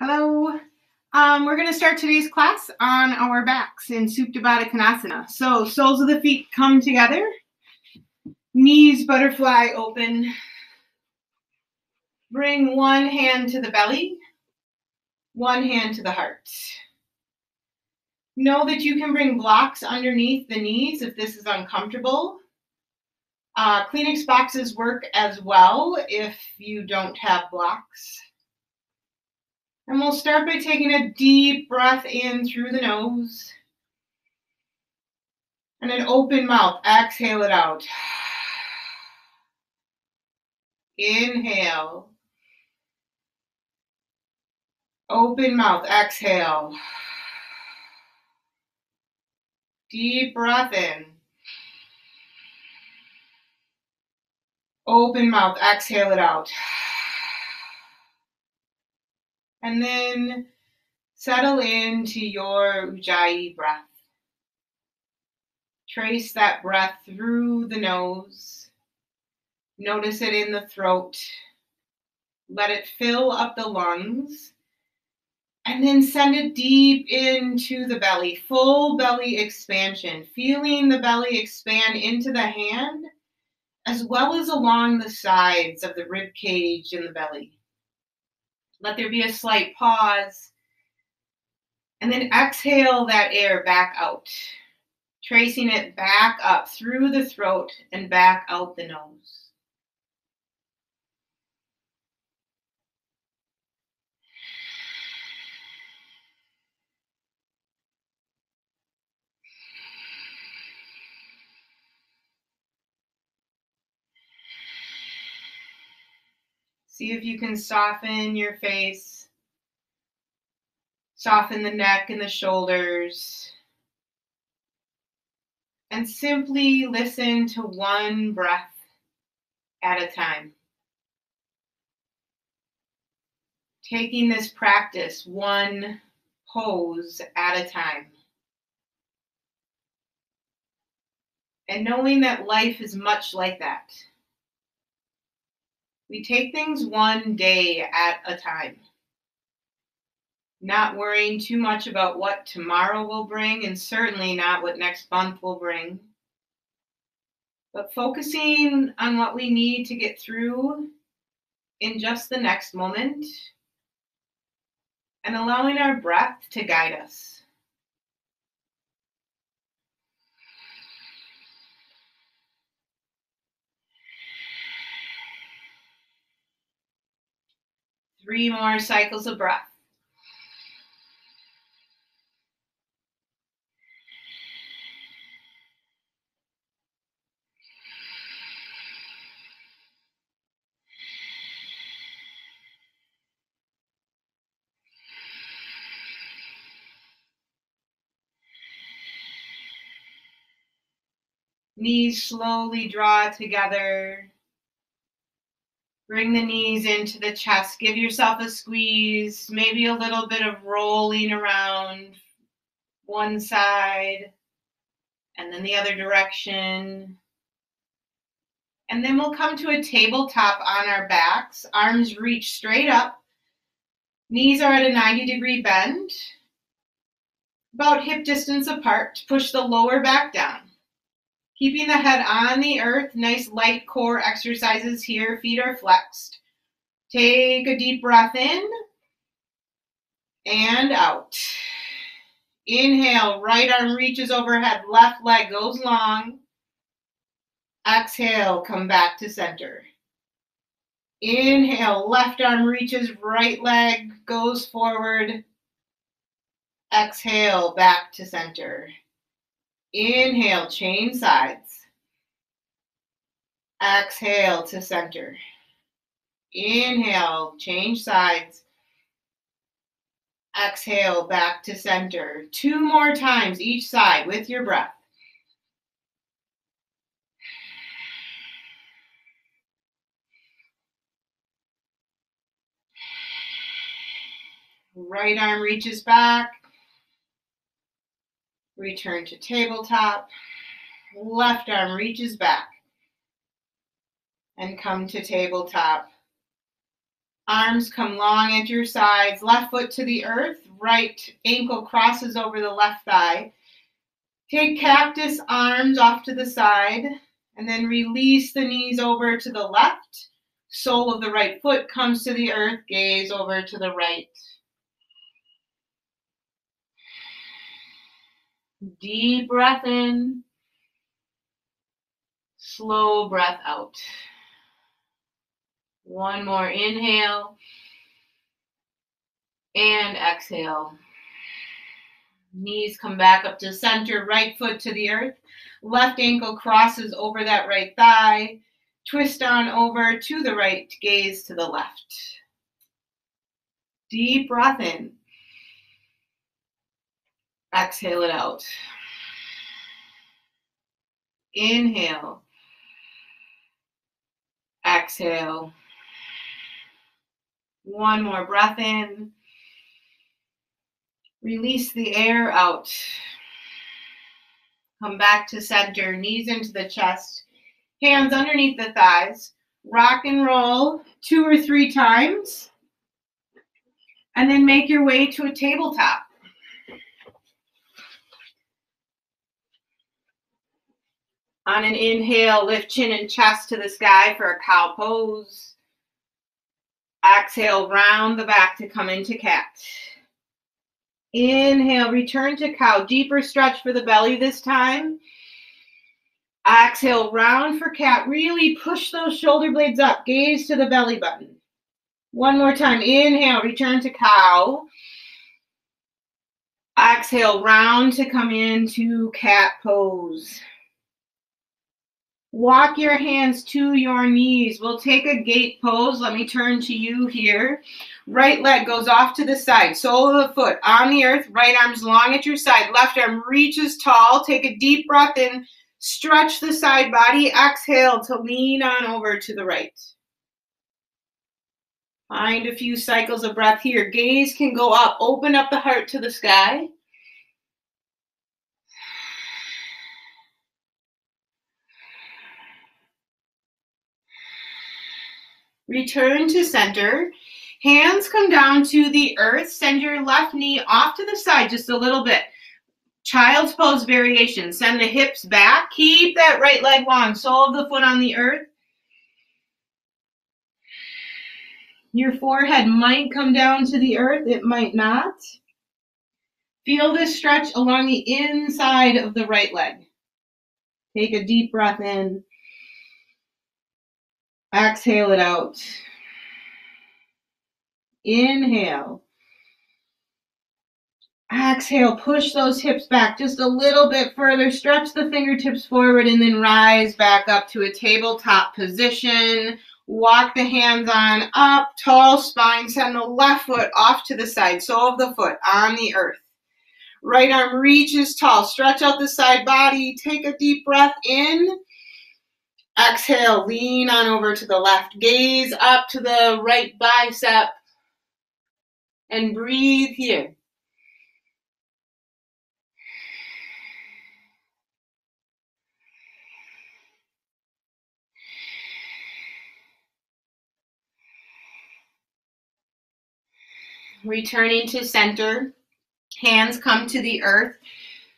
Hello. We're going to start today's class on our backs in Supta Baddha Konasana. So soles of the feet come together, knees butterfly open. Bring one hand to the belly, one hand to the heart. Know that you can bring blocks underneath the knees if this is uncomfortable. Kleenex boxes work as well if you don't have blocks. And we'll start by taking a deep breath in through the nose. And an open mouth, exhale it out. Inhale. Open mouth, exhale. Deep breath in. Open mouth, exhale it out. And then settle into your Ujjayi breath. Trace that breath through the nose. Notice it in the throat. Let it fill up the lungs. And then send it deep into the belly, full belly expansion. Feeling the belly expand into the hand, as well as along the sides of the rib cage and the belly. Let there be a slight pause. And then exhale that air back out, tracing it back up through the throat and back out the nose. See if you can soften your face, soften the neck and the shoulders, and simply listen to one breath at a time. Taking this practice one pose at a time. And knowing that life is much like that. We take things one day at a time. Not worrying too much about what tomorrow will bring, and certainly not what next month will bring. But focusing on what we need to get through in just the next moment, and allowing our breath to guide us. Three more cycles of breath. Knees slowly draw together. Bring the knees into the chest. Give yourself a squeeze, maybe a little bit of rolling around one side and then the other direction. And then we'll come to a tabletop on our backs. Arms reach straight up. Knees are at a 90-degree bend, about hip distance apart to push the lower back down. Keeping the head on the earth, nice light core exercises here. Feet are flexed. Take a deep breath in and out. Inhale, right arm reaches overhead, left leg goes long. Exhale, come back to center. Inhale, left arm reaches, right leg goes forward. Exhale, back to center. Inhale, change sides. Exhale to center. Inhale, change sides. Exhale, back to center. Two more times each side with your breath. Right arm reaches back. Return to tabletop. Left arm reaches back. And come to tabletop. Arms come long at your sides. Left foot to the earth. Right ankle crosses over the left thigh. Take cactus arms off to the side. And then release the knees over to the left. Sole of the right foot comes to the earth. Gaze over to the right. Deep breath in. Slow breath out. One more inhale. And exhale. Knees come back up to center. Right foot to the earth. Left ankle crosses over that right thigh. Twist on over to the right. Gaze to the left. Deep breath in. Exhale it out. Inhale. Exhale. One more breath in. Release the air out. Come back to center. Knees into the chest. Hands underneath the thighs. Rock and roll 2 or 3 times. And then make your way to a tabletop. On an inhale, lift chin and chest to the sky for a cow pose. Exhale, round the back to come into cat. Inhale, return to cow. Deeper stretch for the belly this time. Exhale, round for cat. Really push those shoulder blades up. Gaze to the belly button. One more time. Inhale, return to cow. Exhale, round to come into cat pose. Walk your hands to your knees. We'll take a gate pose. Let me turn to you here. Right leg goes off to the side. Sole of the foot on the earth. Right arm's long at your side. Left arm reaches tall. Take a deep breath in. Stretch the side body. Exhale to lean on over to the right. Find a few cycles of breath here. Gaze can go up. Open up the heart to the sky. Return to center. Hands come down to the earth. Send your left knee off to the side just a little bit. Child's pose variation. Send the hips back. Keep that right leg long. Sole of the foot on the earth. Your forehead might come down to the earth. It might not. Feel this stretch along the inside of the right leg. Take a deep breath in. Exhale it out. Inhale. Exhale, push those hips back just a little bit further. Stretch the fingertips forward and then rise back up to a tabletop position. Walk the hands on up, tall spine. Send the left foot off to the side, sole of the foot on the earth. Right arm reaches tall. Stretch out the side body. Take a deep breath in. Exhale, lean on over to the left. Gaze up to the right bicep. And breathe here. Returning to center. Hands come to the earth.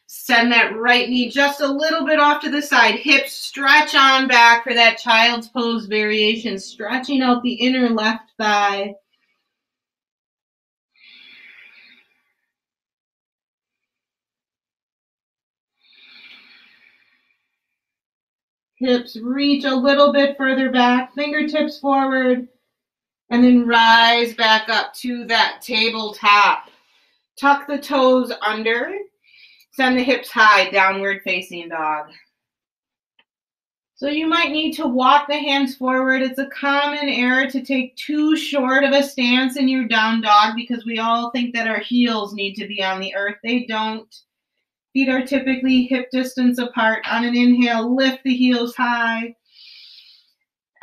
Send that right knee just a little bit off to the side. Hips stretch on back for that child's pose variation. Stretching out the inner left thigh. Hips reach a little bit further back. Fingertips forward. And then rise back up to that tabletop. Tuck the toes under. Send the hips high, downward facing dog. So you might need to walk the hands forward. It's a common error to take too short of a stance in your down dog because we all think that our heels need to be on the earth. They don't. Feet are typically hip distance apart. On an inhale, lift the heels high.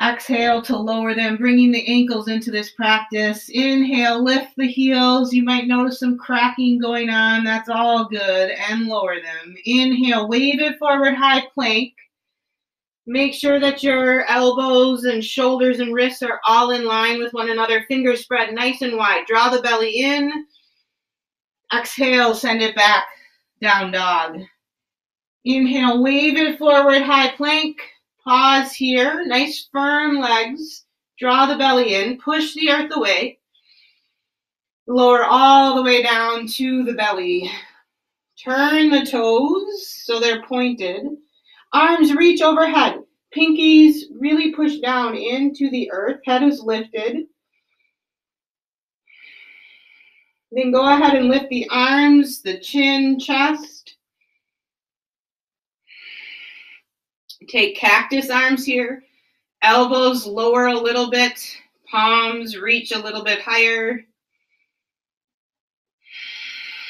Exhale to lower them, bringing the ankles into this practice. Inhale, lift the heels. You might notice some cracking going on. That's all good. And lower them. Inhale, wave it forward, high plank. Make sure that your elbows and shoulders and wrists are all in line with one another. Fingers spread nice and wide. Draw the belly in. Exhale, send it back. Down dog. Inhale, wave it forward, high plank. Pause here. Nice firm legs. Draw the belly in. Push the earth away. Lower all the way down to the belly. Turn the toes so they're pointed. Arms reach overhead. Pinkies really push down into the earth. Head is lifted. Then go ahead and lift the arms, the chin, chest. Take cactus arms here. Elbows lower a little bit. Palms reach a little bit higher.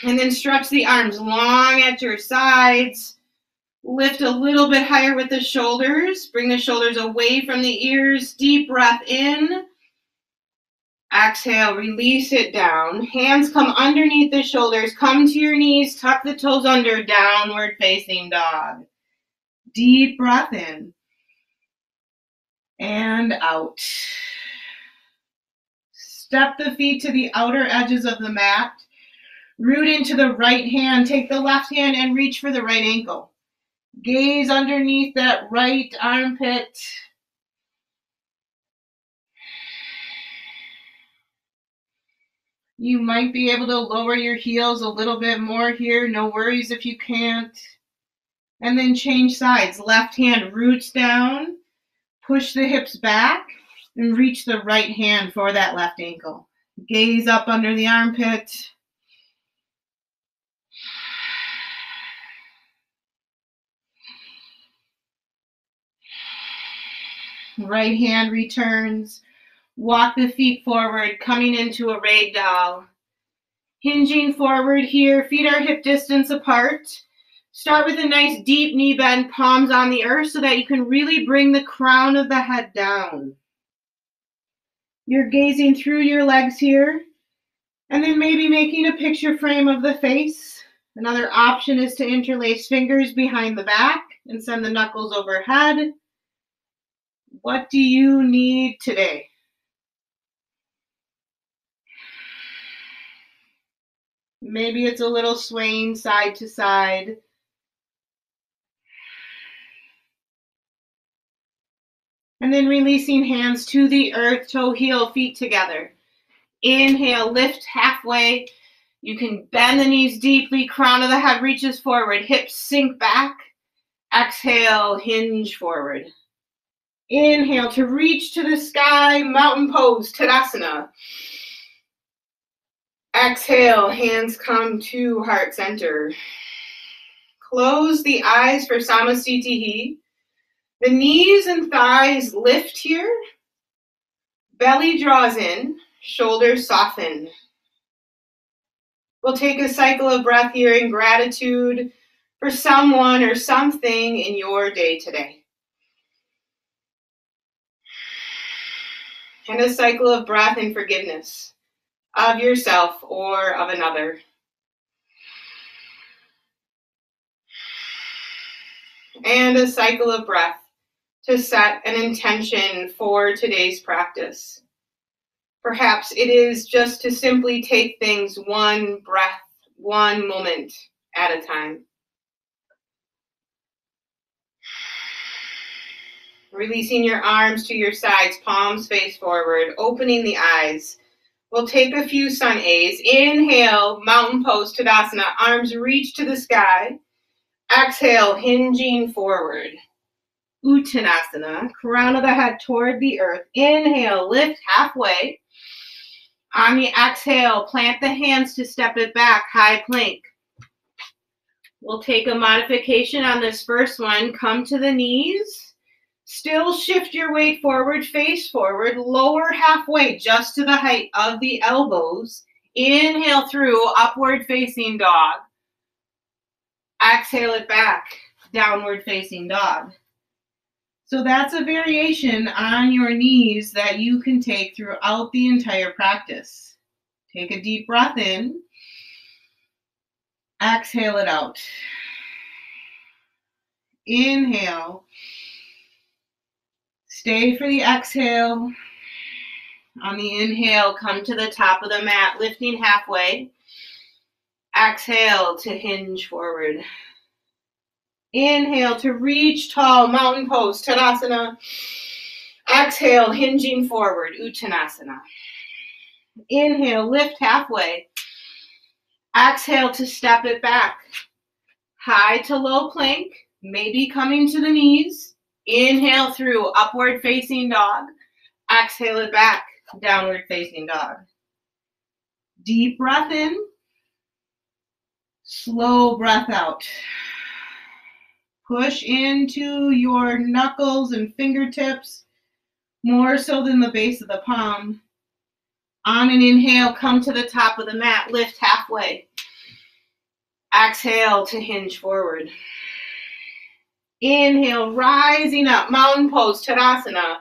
And then stretch the arms long at your sides. Lift a little bit higher with the shoulders. Bring the shoulders away from the ears. Deep breath in. Exhale, release it down. Hands come underneath the shoulders. Come to your knees. Tuck the toes under. Downward facing dog. Deep breath in. And out. Step the feet to the outer edges of the mat. Root into the right hand. Take the left hand and reach for the right ankle. Gaze underneath that right armpit. You might be able to lower your heels a little bit more here. No worries if you can't. And then change sides. Left hand roots down. Push the hips back and reach the right hand for that left ankle. Gaze up under the armpit. Right hand returns. Walk the feet forward, coming into a ragdoll. Hinging forward here, feet are hip distance apart. Start with a nice deep knee bend, palms on the earth so that you can really bring the crown of the head down. You're gazing through your legs here, and then maybe making a picture frame of the face. Another option is to interlace fingers behind the back and send the knuckles overhead. What do you need today? Maybe it's a little swaying side to side. And then releasing hands to the earth, toe, heel, feet together. Inhale, lift halfway. You can bend the knees deeply, crown of the head reaches forward, hips sink back. Exhale, hinge forward. Inhale to reach to the sky, mountain pose, Tadasana. Exhale, hands come to heart center. Close the eyes for Samasthiti. The knees and thighs lift here. Belly draws in, shoulders soften. We'll take a cycle of breath here in gratitude for someone or something in your day today. And a cycle of breath in forgiveness of yourself or of another. And a cycle of breath to set an intention for today's practice. Perhaps it is just to simply take things one breath, one moment at a time. Releasing your arms to your sides, palms face forward, opening the eyes. We'll take a few sun A's. Inhale, mountain pose, Tadasana. Arms reach to the sky. Exhale, hinging forward. Uttanasana, crown of the head toward the earth. Inhale, lift halfway. On the exhale, plant the hands to step it back, high plank. We'll take a modification on this first one. Come to the knees. Still shift your weight forward, face forward, lower halfway just to the height of the elbows. Inhale through, upward facing dog. Exhale it back, downward facing dog. So that's a variation on your knees that you can take throughout the entire practice. Take a deep breath in. Exhale it out. Inhale. Stay for the exhale. On the inhale, come to the top of the mat, lifting halfway. Exhale to hinge forward. Inhale to reach tall, mountain pose, Tadasana. Exhale, hinging forward, Uttanasana. Inhale, lift halfway. Exhale to step it back. High to low plank, maybe coming to the knees. Inhale through, upward facing dog. Exhale it back, downward facing dog. Deep breath in. Slow breath out. Push into your knuckles and fingertips, more so than the base of the palm. On an inhale, come to the top of the mat, lift halfway. Exhale to hinge forward. Inhale, rising up, mountain pose, Tadasana.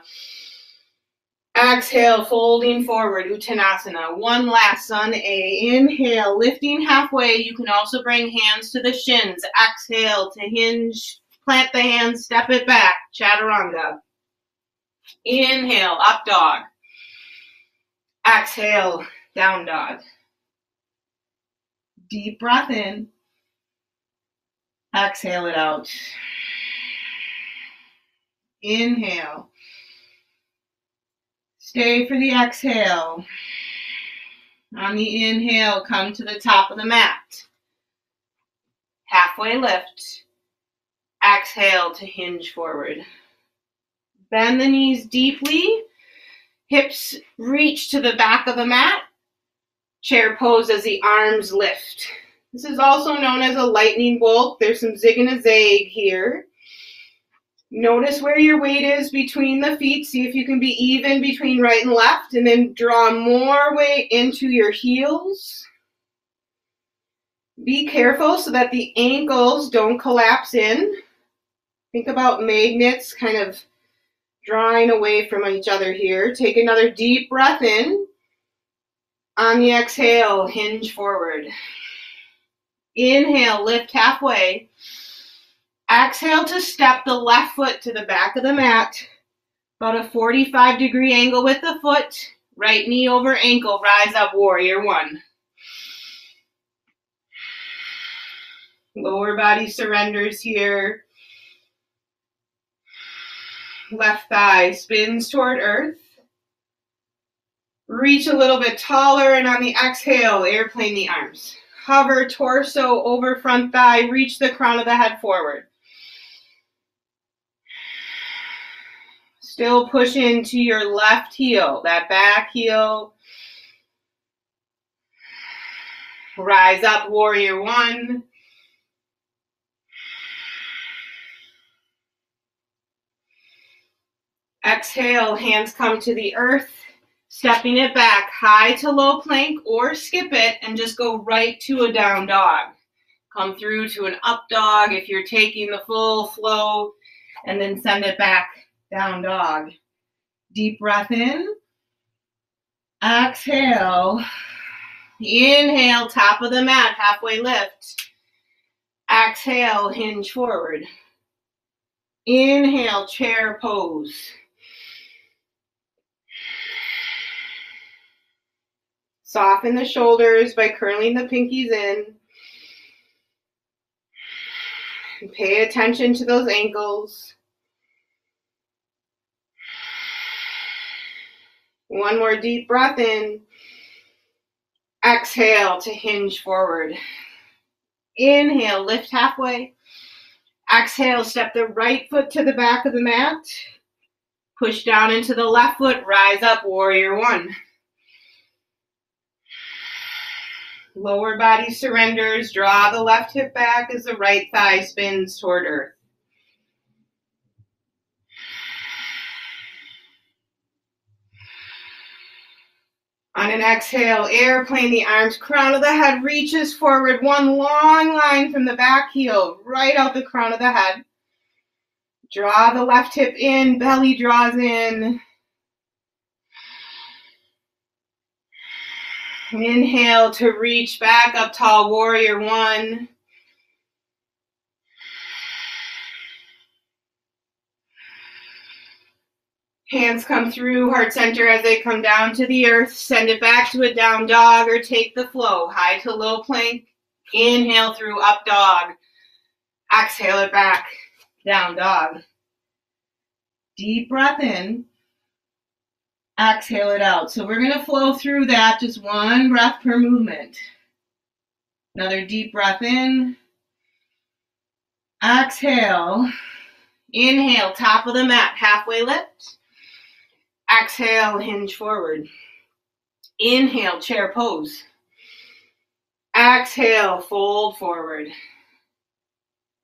Exhale, folding forward, Uttanasana. One last, Sun A. Inhale, lifting halfway. You can also bring hands to the shins. Exhale to hinge, plant the hands, step it back, Chaturanga. Inhale, up dog. Exhale, down dog. Deep breath in. Exhale it out. Inhale. Stay for the exhale. On the inhale, come to the top of the mat. Halfway lift. Exhale to hinge forward. Bend the knees deeply. Hips reach to the back of the mat. Chair pose as the arms lift. This is also known as a lightning bolt. There's some zig and a zag here. Notice where your weight is between the feet. See if you can be even between right and left, and then draw more weight into your heels. Be careful so that the ankles don't collapse in. Think about magnets kind of drawing away from each other here. Take another deep breath in. On the exhale, hinge forward. Inhale, lift halfway. Exhale to step the left foot to the back of the mat. About a 45-degree angle with the foot. Right knee over ankle. Rise up, warrior one. Lower body surrenders here. Left thigh spins toward earth. Reach a little bit taller, and on the exhale, airplane the arms. Hover torso over front thigh. Reach the crown of the head forward. Still push into your left heel, that back heel. Rise up, warrior one. Exhale, hands come to the earth, stepping it back, high to low plank, or skip it and just go right to a down dog. Come through to an up dog if you're taking the full flow, and then send it back, down dog. Deep breath in. Exhale. Inhale, top of the mat, halfway lift. Exhale, hinge forward. Inhale, chair pose. Soften the shoulders by curling the pinkies in. And pay attention to those ankles. One more deep breath in. Exhale to hinge forward. Inhale, lift halfway. Exhale, step the right foot to the back of the mat. Push down into the left foot, rise up, warrior one. Lower body surrenders, draw the left hip back as the right thigh spins toward earth. On an exhale, airplane the arms, crown of the head reaches forward, one long line from the back heel, right out the crown of the head. Draw the left hip in, belly draws in. Inhale to reach back up tall, warrior one. Hands come through heart center as they come down to the earth. Send it back to a down dog or take the flow. High to low plank. Inhale through up dog. Exhale it back. Down dog. Deep breath in. Exhale it out. So we're going to flow through that, just one breath per movement. Another deep breath in. Exhale. Inhale, top of the mat, halfway lift. Exhale, hinge forward. Inhale, chair pose. Exhale, fold forward.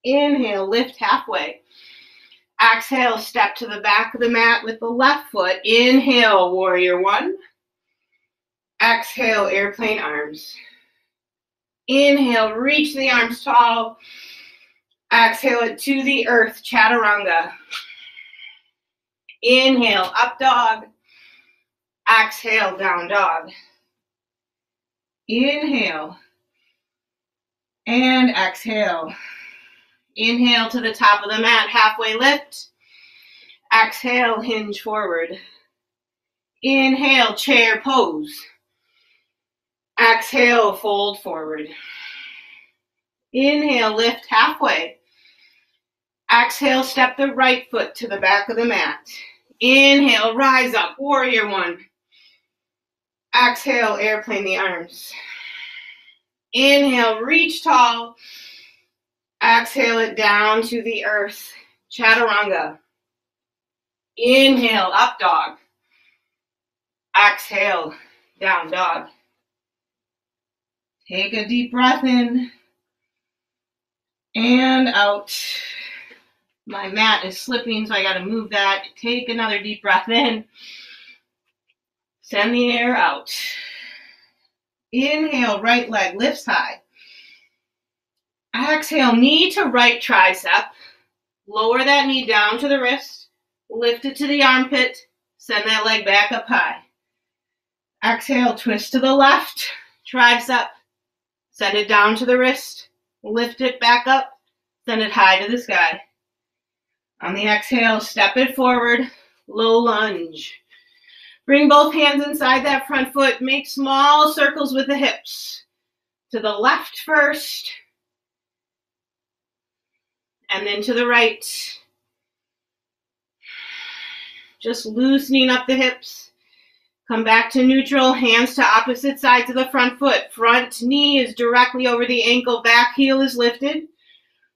Inhale, lift halfway. Exhale, step to the back of the mat with the left foot. Inhale, warrior one. Exhale, airplane arms. Inhale, reach the arms tall. Exhale it to the earth, chaturanga. Inhale, up dog. Exhale, down dog. Inhale. And exhale. Inhale to the top of the mat, halfway lift. Exhale, hinge forward. Inhale, chair pose. Exhale, fold forward. Inhale, lift halfway. Exhale, step the right foot to the back of the mat. Inhale, rise up, warrior one. Exhale, airplane the arms. Inhale, reach tall. Exhale it down to the earth, chaturanga. Inhale, up dog. Exhale, down dog. Take a deep breath in and out. My mat is slipping, so I got to move that. Take another deep breath in. Send the air out. Inhale, right leg lifts high. Exhale, knee to right tricep. Lower that knee down to the wrist. Lift it to the armpit. Send that leg back up high. Exhale, twist to the left. Tricep. Send it down to the wrist. Lift it back up. Send it high to the sky. On the exhale, step it forward. Low lunge. Bring both hands inside that front foot. Make small circles with the hips. To the left first. And then to the right. Just loosening up the hips. Come back to neutral. Hands to opposite sides of the front foot. Front knee is directly over the ankle. Back heel is lifted.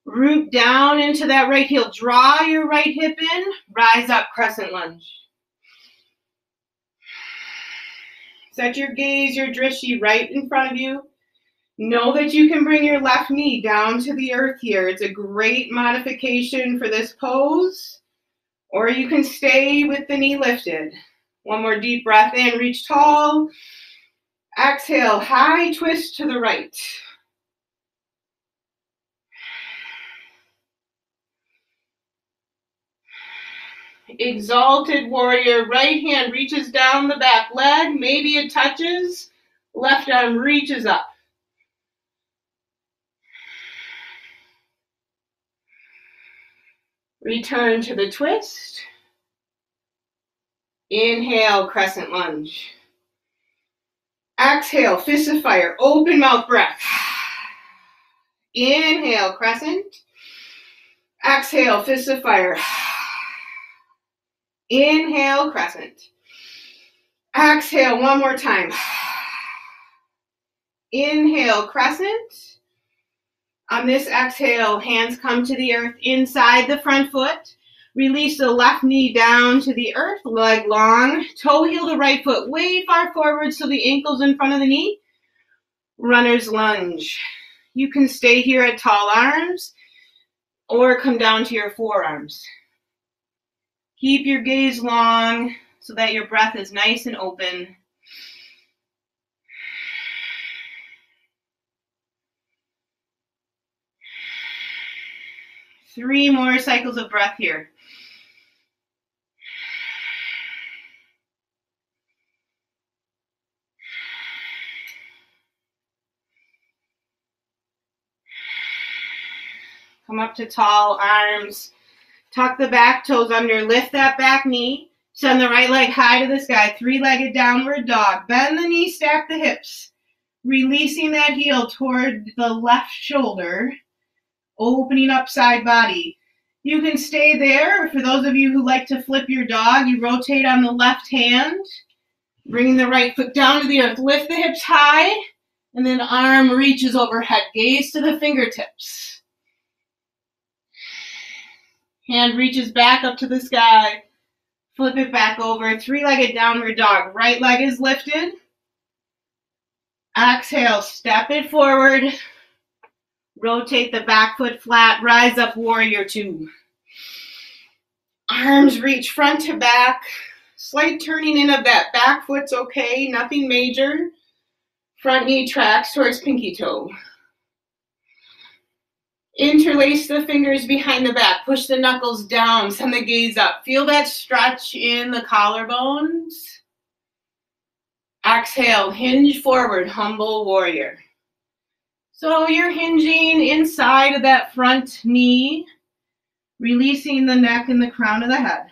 Root down into that right heel. Draw your right hip in. Rise up, crescent lunge. Set your gaze, your drishti right in front of you. Know that you can bring your left knee down to the earth here. It's a great modification for this pose. Or you can stay with the knee lifted. One more deep breath in, reach tall. Exhale, high twist to the right. Exalted Warrior, right hand reaches down the back leg, maybe it touches, left arm reaches up. Return to the twist. Inhale, crescent lunge. Exhale, fist of fire, open mouth breath. Inhale, crescent. Exhale, fist of fire. Inhale, crescent. Exhale, one more time. Inhale, crescent. On this exhale, hands come to the earth inside the front foot. Release the left knee down to the earth, leg long. Toe heel the right foot way far forward so the ankle's in front of the knee. Runner's lunge. You can stay here at tall arms or come down to your forearms. Keep your gaze long so that your breath is nice and open. Three more cycles of breath here. Come up to tall arms. Tuck the back toes under. Lift that back knee. Send the right leg high to the sky, three-legged downward dog. Bend the knee, stack the hips. Releasing that heel toward the left shoulder, opening up side body. You can stay there. For those of you who like to flip your dog, you rotate on the left hand, bringing the right foot down to the earth. Lift the hips high, and then arm reaches overhead. Gaze to the fingertips. Hand reaches back up to the sky. Flip it back over. Three-legged downward dog. Right leg is lifted. Exhale, step it forward. Rotate the back foot flat. Rise up, warrior two. Arms reach front to back. Slight turning in of that back foot's okay. Nothing major. Front knee tracks towards pinky toe. Interlace the fingers behind the back. Push the knuckles down. Send the gaze up. Feel that stretch in the collarbones. Exhale, hinge forward, humble warrior. So you're hinging inside of that front knee, releasing the neck and the crown of the head.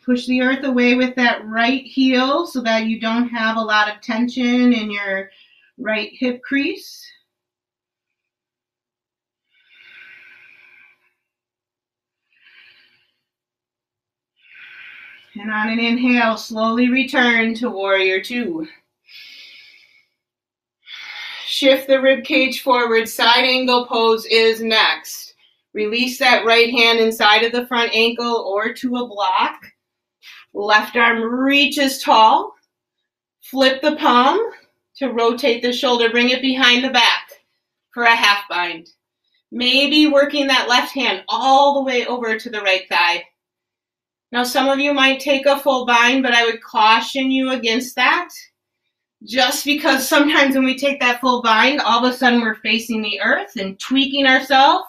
Push the earth away with that right heel so that you don't have a lot of tension in your right hip crease. And on an inhale, slowly return to warrior two. Shift the rib cage forward. Side angle pose is next. Release that right hand inside of the front ankle or to a block. Left arm reaches tall. Flip the palm to rotate the shoulder. Bring it behind the back for a half bind. Maybe working that left hand all the way over to the right thigh. Now, some of you might take a full bind, but I would caution you against that. Just because sometimes when we take that full bind, all of a sudden we're facing the earth and tweaking ourselves.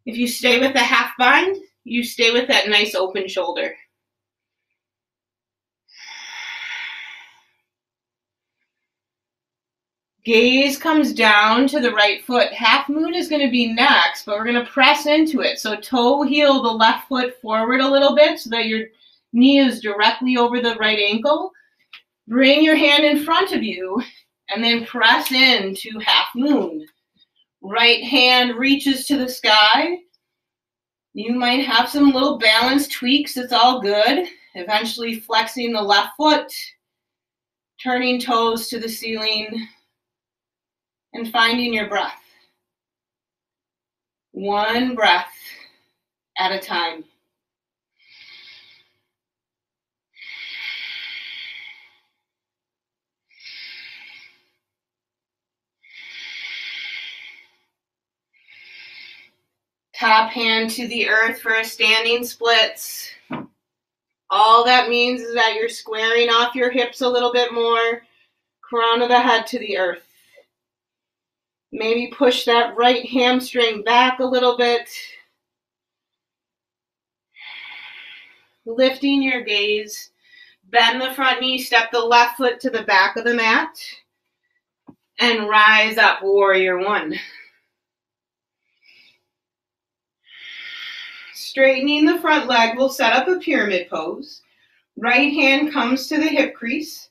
If you stay with the half bind, you stay with that nice open shoulder. Gaze comes down to the right foot. Half moon is going to be next, but we're going to press into it. So toe heel the left foot forward a little bit so that your knee is directly over the right ankle. Bring your hand in front of you and then press into half moon. Right hand reaches to the sky. You might have some little balance tweaks. It's all good. Eventually flexing the left foot, turning toes to the ceiling, and finding your breath. One breath at a time. Top hand to the earth for a standing splits. All that means is that you're squaring off your hips a little bit more. Crown of the head to the earth. Maybe push that right hamstring back a little bit. Lifting your gaze. Bend the front knee, step the left foot to the back of the mat. And rise up, warrior one. Straightening the front leg, we'll set up a pyramid pose. Right hand comes to the hip crease.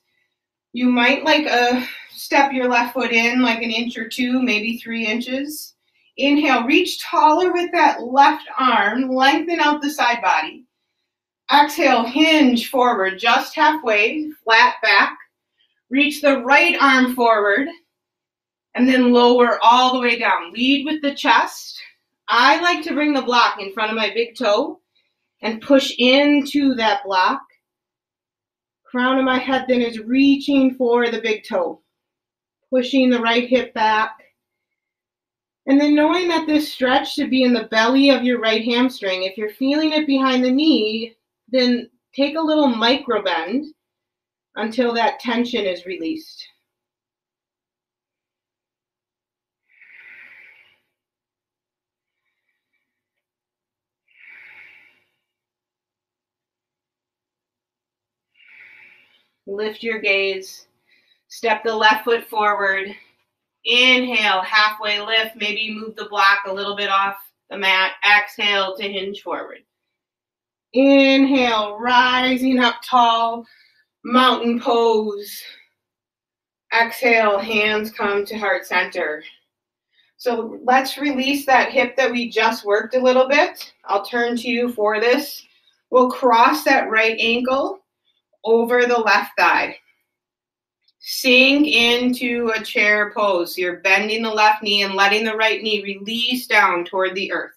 You might step your left foot in like an inch or two, maybe 3 inches. Inhale, reach taller with that left arm, lengthen out the side body. Exhale, hinge forward just halfway, flat back. Reach the right arm forward and then lower all the way down. Lead with the chest. I like to bring the block in front of my big toe and push into that block. Crown of my head then is reaching for the big toe. Pushing the right hip back. And then knowing that this stretch should be in the belly of your right hamstring. If you're feeling it behind the knee, then take a little micro bend until that tension is released. Lift your gaze. Step the left foot forward. Inhale, halfway lift. Maybe move the block a little bit off the mat. Exhale to hinge forward. Inhale, rising up tall, mountain pose. Exhale, hands come to heart center. So let's release that hip that we just worked a little bit. I'll turn to you for this. We'll cross that right ankle over the left thigh. Sink into a chair pose. You're bending the left knee and letting the right knee release down toward the earth.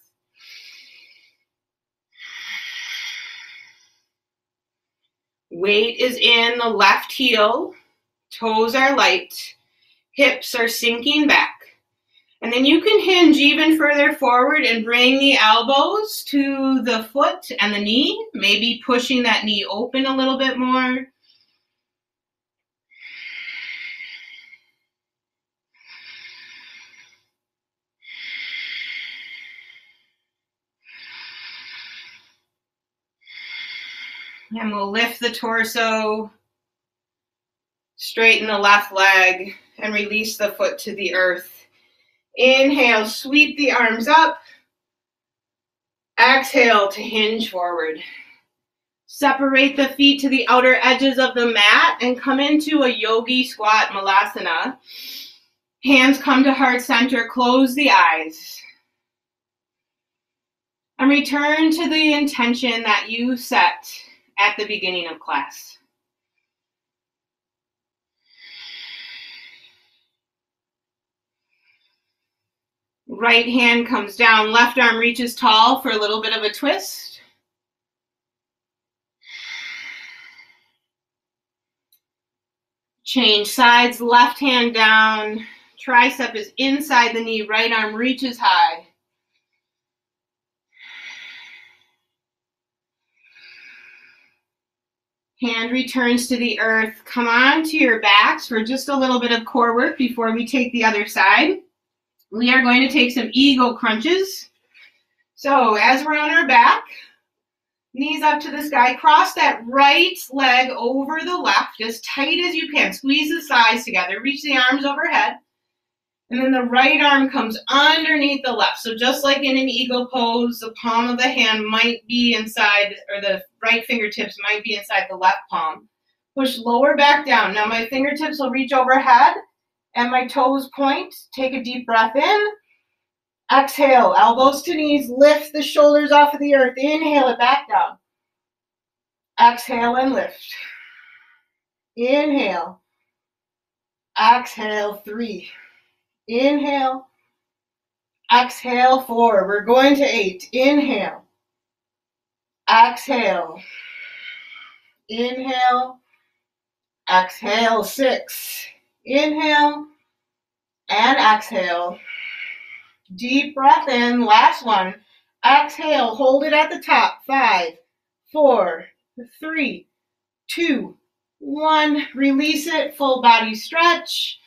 Weight is in the left heel. Toes are light. Hips are sinking back. And then you can hinge even further forward and bring the elbows to the foot and the knee, maybe pushing that knee open a little bit more. And we'll lift the torso, straighten the left leg, and release the foot to the earth. Inhale, sweep the arms up. Exhale to hinge forward. Separate the feet to the outer edges of the mat and come into a yogi squat malasana. Hands come to heart center, close the eyes. And return to the intention that you set at the beginning of class. Right hand comes down, left arm reaches tall for a little bit of a twist. Change sides, left hand down, tricep is inside the knee, right arm reaches high. Hand returns to the earth. Come on to your backs for just a little bit of core work before we take the other side. We are going to take some ego crunches. So as we're on our back, knees up to the sky, cross that right leg over the left as tight as you can. Squeeze the thighs together, reach the arms overhead. And then the right arm comes underneath the left. So just like in an eagle pose, the palm of the hand might be inside, or the right fingertips might be inside the left palm. Push lower back down. Now my fingertips will reach overhead and my toes point. Take a deep breath in. Exhale, elbows to knees, lift the shoulders off of the earth. Inhale it back down. Exhale and lift. Inhale. Exhale, 3. Inhale. Exhale, 4. We're going to 8. Inhale. Exhale. Inhale. Exhale, 6. Inhale. And exhale. Deep breath in. Last one. Exhale. Hold it at the top. 5, 4, 3, 2, 1. Release it. Full body stretch.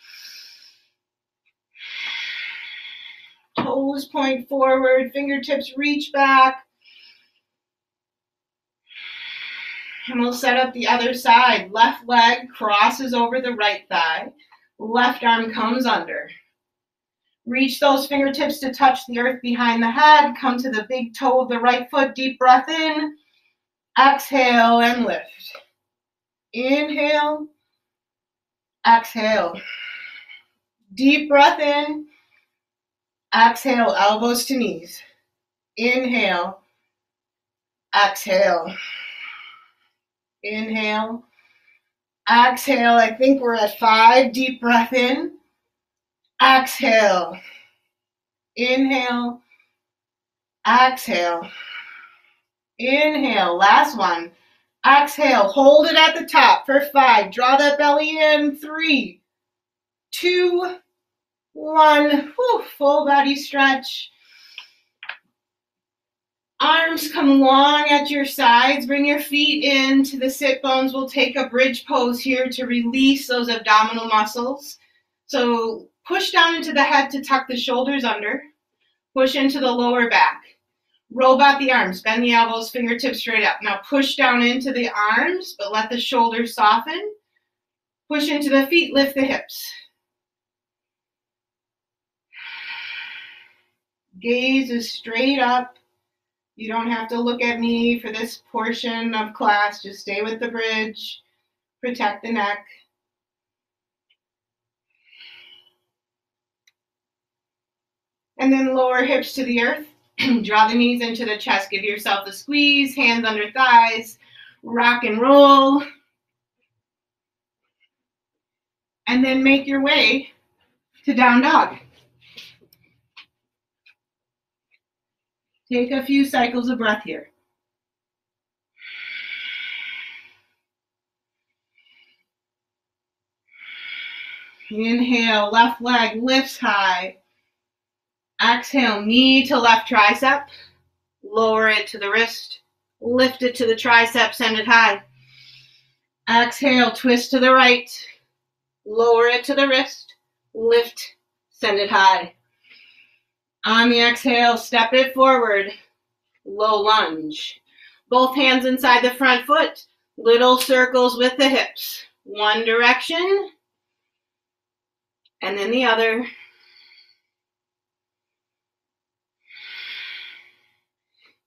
Toes point forward. Fingertips reach back. And we'll set up the other side. Left leg crosses over the right thigh. Left arm comes under. Reach those fingertips to touch the earth behind the head. Come to the big toe of the right foot. Deep breath in. Exhale and lift. Inhale. Exhale. Deep breath in. Exhale, elbows to knees. Inhale. Exhale. Inhale. Exhale. I think we're at 5. Deep breath in. Exhale. Inhale. Exhale. Inhale. Last one. Exhale. Hold it at the top for 5. Draw that belly in. 3, 2, 1. Whew. Full body stretch. Arms come long at your sides. Bring your feet into the sit bones. We'll take a bridge pose here to release those abdominal muscles. So push down into the head to tuck the shoulders under. Push into the lower back. Robot the arms. Bend the elbows, fingertips straight up. Now push down into the arms, but let the shoulders soften. Push into the feet, lift the hips. Gaze is straight up. You don't have to look at me for this portion of class. Just stay with the bridge. Protect the neck. And then lower hips to the earth. Draw the knees into the chest. Give yourself a squeeze. Hands under thighs. Rock and roll. And then make your way to down dog. Take a few cycles of breath here. Inhale, left leg lifts high. Exhale, knee to left tricep. Lower it to the wrist. Lift it to the tricep, send it high. Exhale, twist to the right. Lower it to the wrist. Lift, send it high. On the exhale, step it forward. Low lunge. Both hands inside the front foot. Little circles with the hips. One direction. And then the other.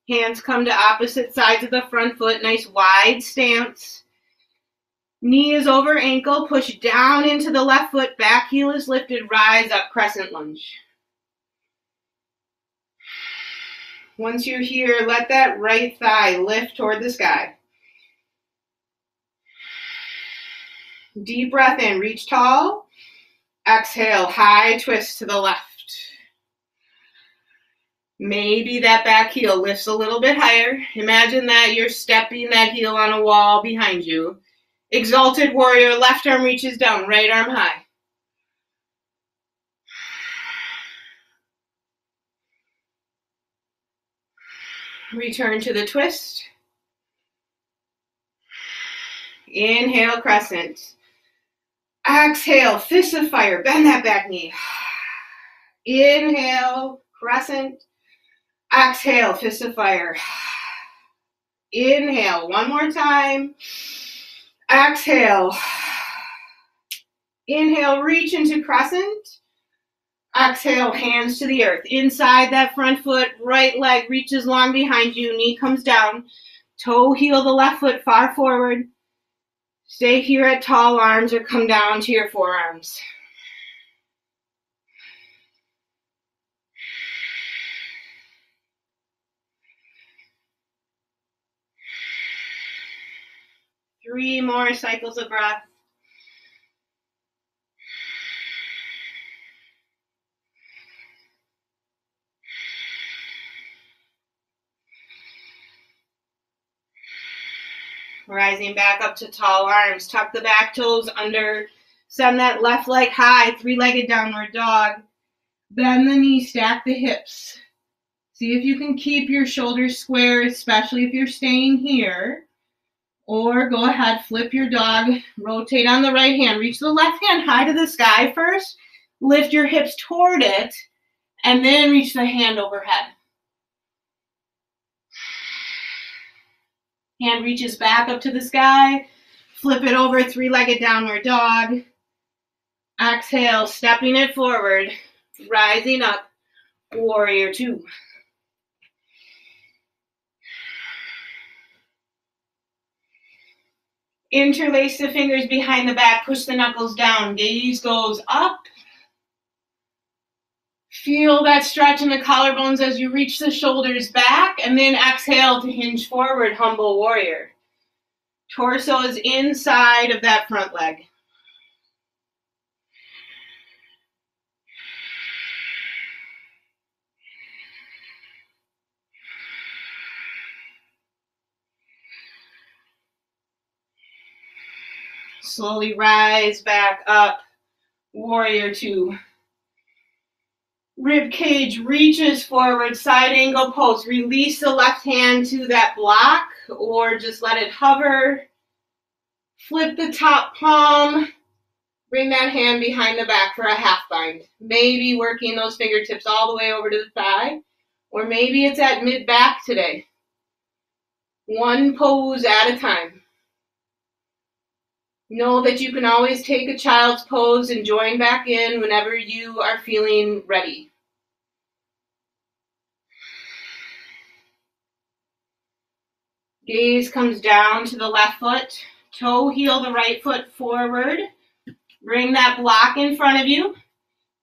Hands come to opposite sides of the front foot. Nice wide stance. Knee is over ankle. Push down into the left foot. Back heel is lifted. Rise up, crescent lunge. Once you're here, let that right thigh lift toward the sky. Deep breath in. Reach tall. Exhale, high twist to the left. Maybe that back heel lifts a little bit higher. Imagine that you're stepping that heel on a wall behind you. Exalted Warrior, left arm reaches down, right arm high. Return to the twist. Inhale, crescent. Exhale, fist of fire. Bend that back knee. Inhale, crescent. Exhale, fist of fire. Inhale, one more time. Exhale. Inhale, reach into crescent. Exhale, hands to the earth. Inside that front foot, right leg reaches long behind you. Knee comes down. Toe heel the left foot far forward. Stay here at tall arms or come down to your forearms. Three more cycles of breath. Rising back up to tall arms. Tuck the back toes under. Send that left leg high. Three-legged downward dog. Bend the knee. Stack the hips. See if you can keep your shoulders square, especially if you're staying here. Or go ahead, flip your dog. Rotate on the right hand. Reach the left hand high to the sky first. Lift your hips toward it. And then reach the hand overhead. Hand reaches back up to the sky. Flip it over, three-legged downward dog. Exhale, stepping it forward. Rising up, warrior two. Interlace the fingers behind the back. Push the knuckles down. Gaze goes up. Feel that stretch in the collarbones as you reach the shoulders back, and then exhale to hinge forward, humble warrior. Torso is inside of that front leg. Slowly rise back up, warrior two. Rib cage reaches forward, side angle pose. Release the left hand to that block or just let it hover. Flip the top palm. Bring that hand behind the back for a half bind. Maybe working those fingertips all the way over to the thigh, or maybe it's at mid-back today. One pose at a time. Know that you can always take a child's pose and join back in whenever you are feeling ready. Gaze comes down to the left foot. Toe heel the right foot forward. Bring that block in front of you.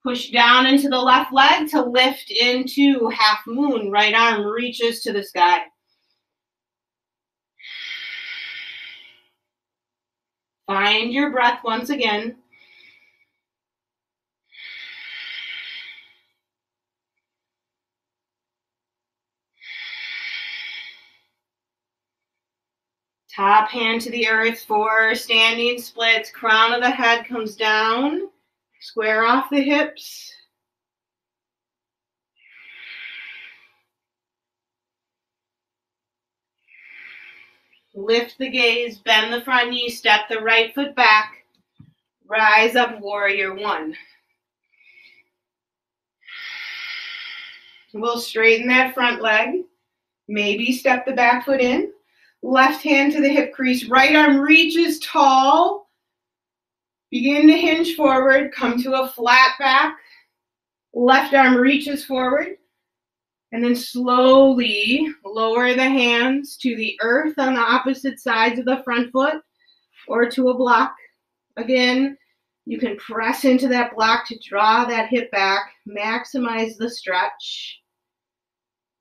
Push down into the left leg to lift into half moon. Right arm reaches to the sky. Find your breath once again. Top hand to the earth for standing splits. Crown of the head comes down. Square off the hips. Lift the gaze, bend the front knee, step the right foot back. Rise up, warrior one. We'll straighten that front leg. Maybe step the back foot in. Left hand to the hip crease. Right arm reaches tall. Begin to hinge forward. Come to a flat back. Left arm reaches forward. And then slowly lower the hands to the earth on the opposite sides of the front foot or to a block. Again, you can press into that block to draw that hip back, maximize the stretch.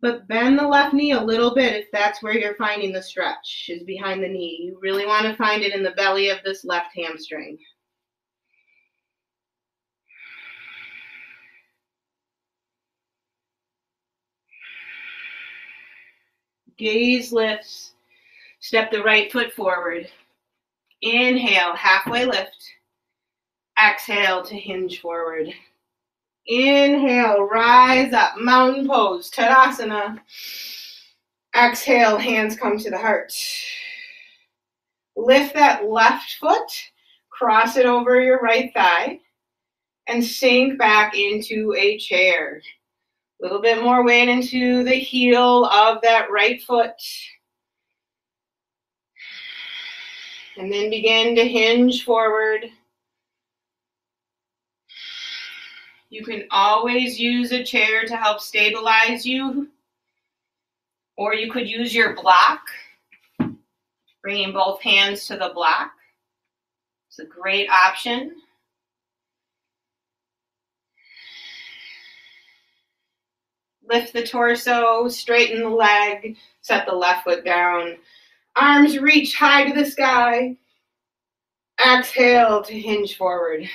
But bend the left knee a little bit if that's where you're finding the stretch, is behind the knee. You really want to find it in the belly of this left hamstring. Gaze lifts. Step the right foot forward. Inhale, halfway lift. Exhale to hinge forward. Inhale, rise up, mountain pose, Tadasana. Exhale, hands come to the heart. Lift that left foot, cross it over your right thigh, and sink back into a chair. A little bit more weight into the heel of that right foot. And then begin to hinge forward. You can always use a chair to help stabilize you, or you could use your block, bringing both hands to the block. It's a great option. Lift the torso, straighten the leg, set the left foot down. Arms reach high to the sky. Exhale to hinge forward.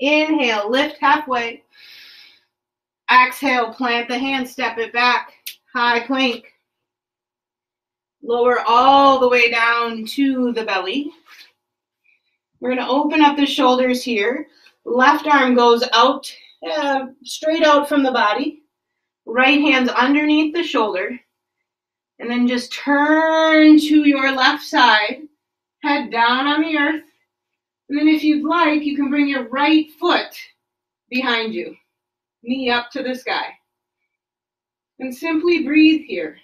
Inhale, lift halfway. Exhale, plant the hand, step it back. High plank. Lower all the way down to the belly. We're going to open up the shoulders here. Left arm goes out, straight out from the body. Right hand's underneath the shoulder. And then just turn to your left side. Head down on the earth. And then if you'd like, you can bring your right foot behind you. Knee up to the sky. And simply breathe here.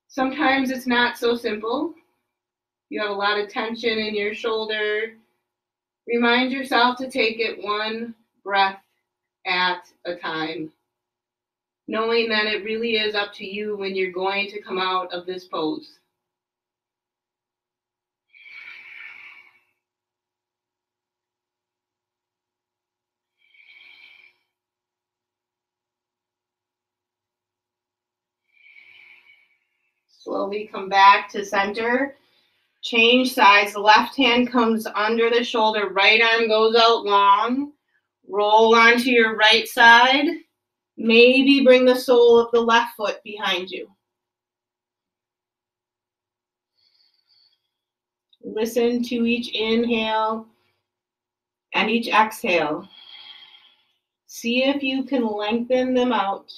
Sometimes it's not so simple. You have a lot of tension in your shoulder. Remind yourself to take it one breath at a time, knowing that it really is up to you when you're going to come out of this pose. Slowly come back to center. Change sides. The left hand comes under the shoulder. Right arm goes out long. Roll onto your right side. Maybe bring the sole of the left foot behind you. Listen to each inhale and each exhale. See if you can lengthen them out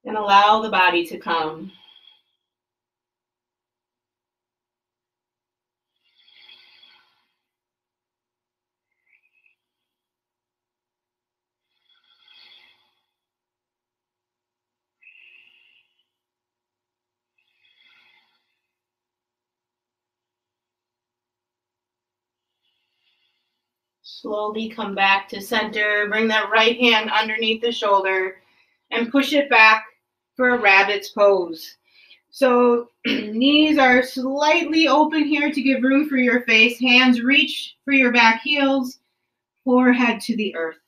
and allow the body to come. Slowly come back to center. Bring that right hand underneath the shoulder and push it back for a rabbit's pose. So knees are slightly open here to give room for your face. Hands reach for your back heels, forehead to the earth.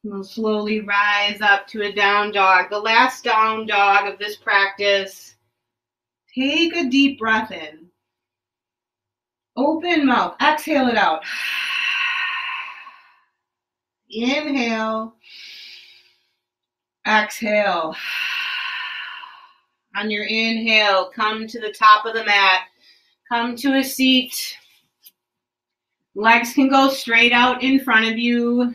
We'll slowly rise up to a down dog. The last down dog of this practice. Take a deep breath in. Open mouth. Exhale it out. Inhale. Exhale. On your inhale, come to the top of the mat. Come to a seat. Legs can go straight out in front of you.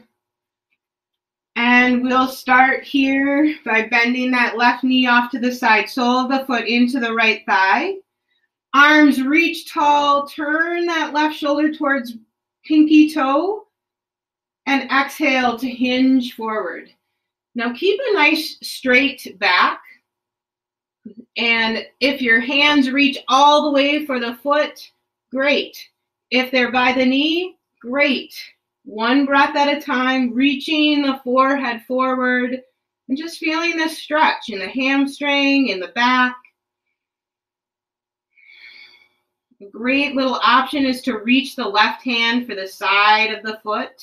And we'll start here by bending that left knee off to the side, sole of the foot into the right thigh. Arms reach tall, turn that left shoulder towards pinky toe, and exhale to hinge forward. Now keep a nice straight back. And if your hands reach all the way for the foot, great. If they're by the knee, great. One breath at a time, reaching the forehead forward and just feeling the stretch in the hamstring, in the back. A great little option is to reach the left hand for the side of the foot.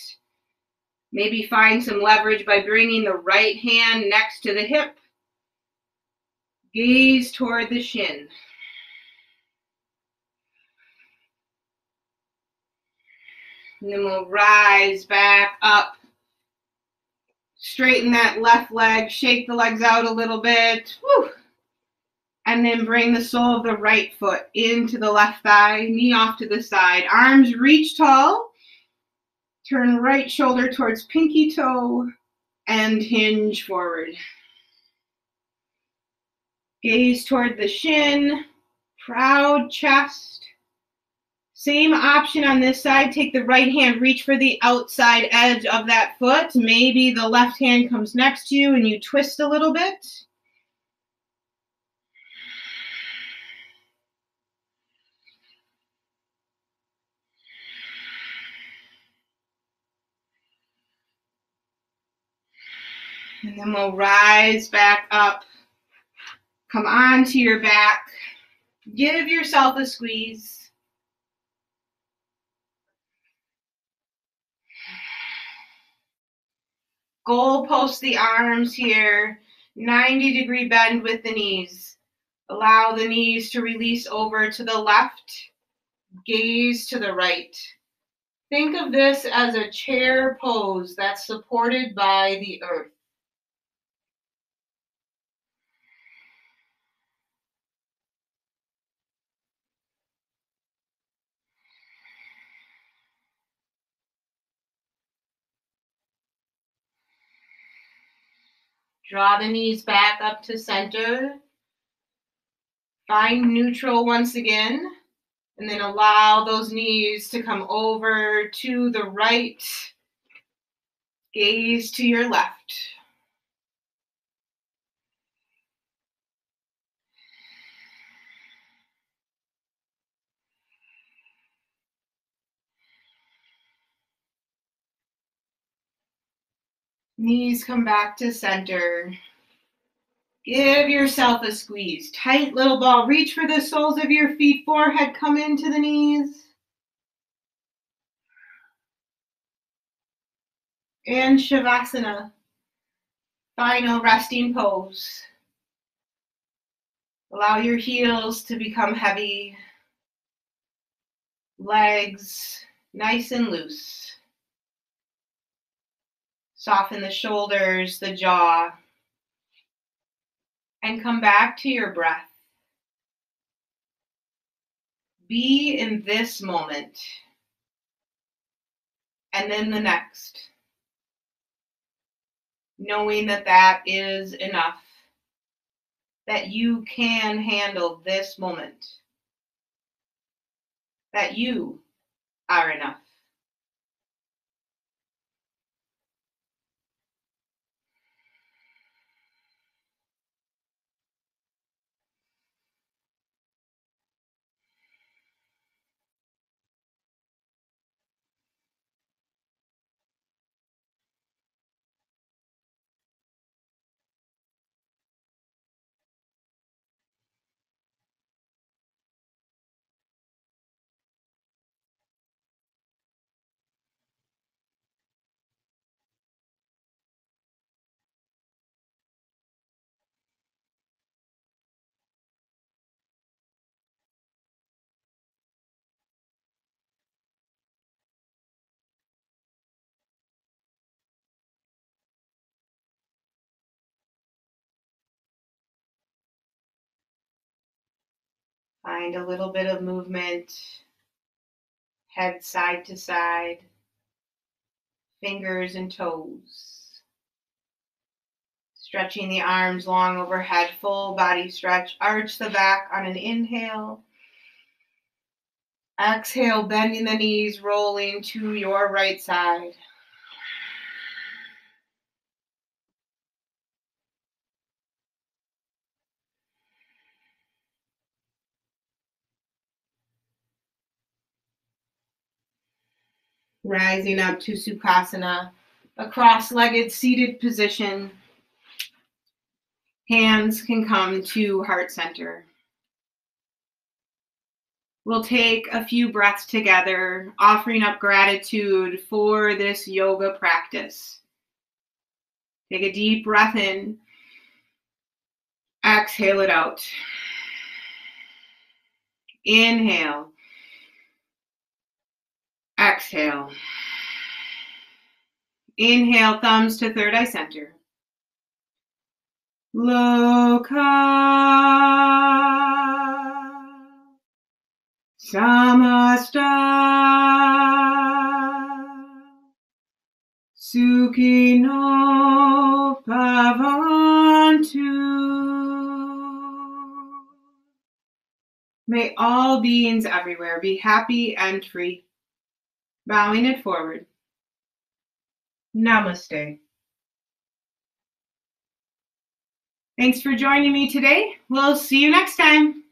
Maybe find some leverage by bringing the right hand next to the hip. Gaze toward the shin. And then we'll rise back up. Straighten that left leg, shake the legs out a little bit. Woo. And then bring the sole of the right foot into the left thigh, knee off to the side. Arms reach tall. Turn right shoulder towards pinky toe and hinge forward. Gaze toward the shin, proud chest. Same option on this side. Take the right hand, reach for the outside edge of that foot. Maybe the left hand comes next to you and you twist a little bit. And then we'll rise back up. Come onto your back. Give yourself a squeeze. Goalpost the arms here. 90-degree bend with the knees. Allow the knees to release over to the left. Gaze to the right. Think of this as a chair pose that's supported by the earth. Draw the knees back up to center. Find neutral once again. And then allow those knees to come over to the right. Gaze to your left. Knees come back to center. Give yourself a squeeze. Tight little ball. Reach for the soles of your feet. Forehead come into the knees. And Shavasana. Final resting pose. Allow your heels to become heavy. Legs nice and loose. Soften the shoulders, the jaw. And come back to your breath. Be in this moment. And then the next. Knowing that that is enough. That you can handle this moment. That you are enough. Find a little bit of movement, head side to side, fingers and toes. Stretching the arms long overhead, full body stretch. Arch the back on an inhale. Exhale, bending the knees, rolling to your right side. Rising up to Sukhasana, a cross-legged seated position. Hands can come to heart center. We'll take a few breaths together, offering up gratitude for this yoga practice. Take a deep breath in. Exhale it out. Inhale. Exhale. Inhale, thumbs to third eye center. Loka Samasta Sukhino Bhavantu. May all beings everywhere be happy and free. Bowing it forward. Namaste. Thanks for joining me today. We'll see you next time.